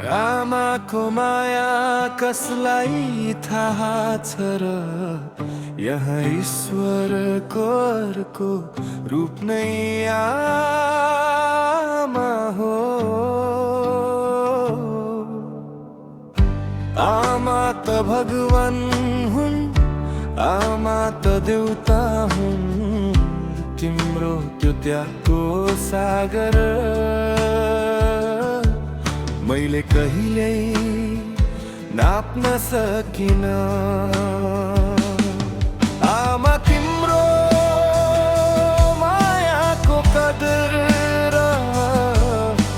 आमाको माया कसलाई थाहा छ र यहाँ ईश्वरको अर्को रूप नै आमा हो। आमा त भगवान हुन्, आमा त देउता हुन्, तिम्रो त्यो त्यागको सागर मैले कहिल्यै नाप्न सकिन। आमा तिम्रो मायाको कदर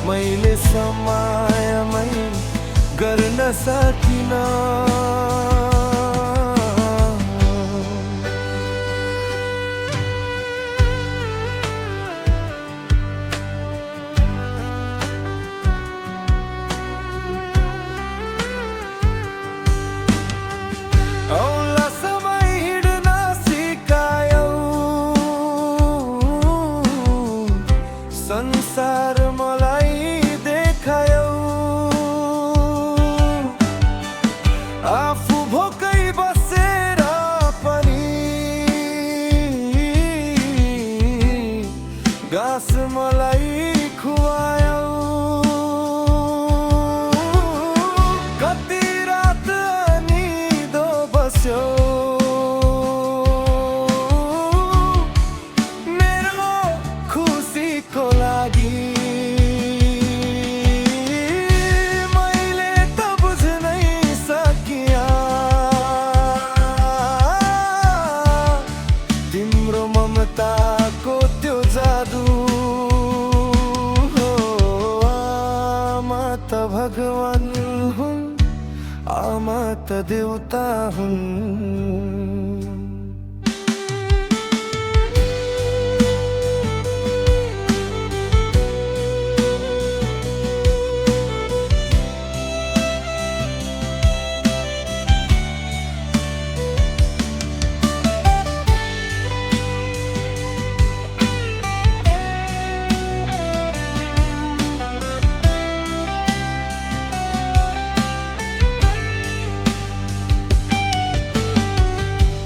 मैले समयमै गर्न सकिन। औला समय हिँड्न सिकायौ, संसार मलाई देखायौ, आफू भोकै बसेर पनि घाँस मलाई खुवायौ। कति रात निदो बस्यो मेरो खुसीको लागि, मैले त बुझ्नै सकिया तिम्रो ममताको त्यो जादु हो। आमा त भगवान हुन्, आमा त देउता हुन्।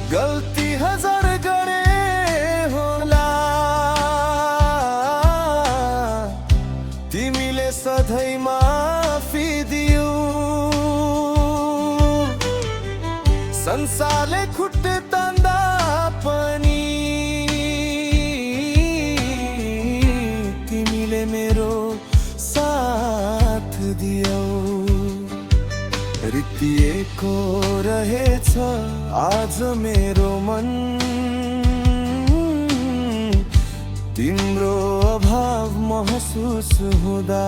गल्ती हजार गरे होला, तिमीले सधैँ माफी दियौ। संसारले खुट्टे तान्दा पनि तिमीले मेरो साथ दियौ। रित्तिएको रहेछ आज मेरो मन, तिम्रो अभाव महसुस हुँदा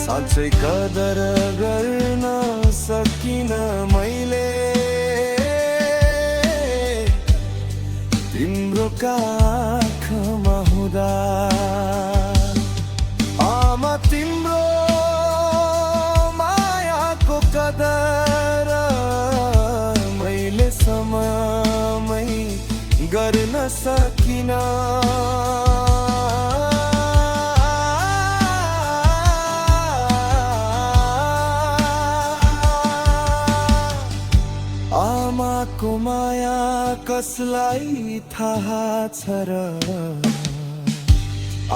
साँच्चै कदर गर्न सकिन मैले तिम्रो काखमा हुँदा। आमा तिम्रो कदर मैले समयमै गर्न सकिन। आमाको माया कसलाई थाहा छ र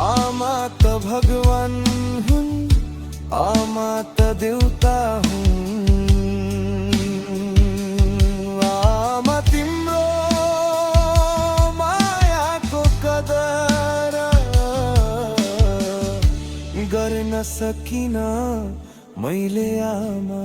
आमा त भगवान हुन्, आमा त देउता हुन्। आमा तिम्रो मायाको कदर गर्न सकिन मैले आमा।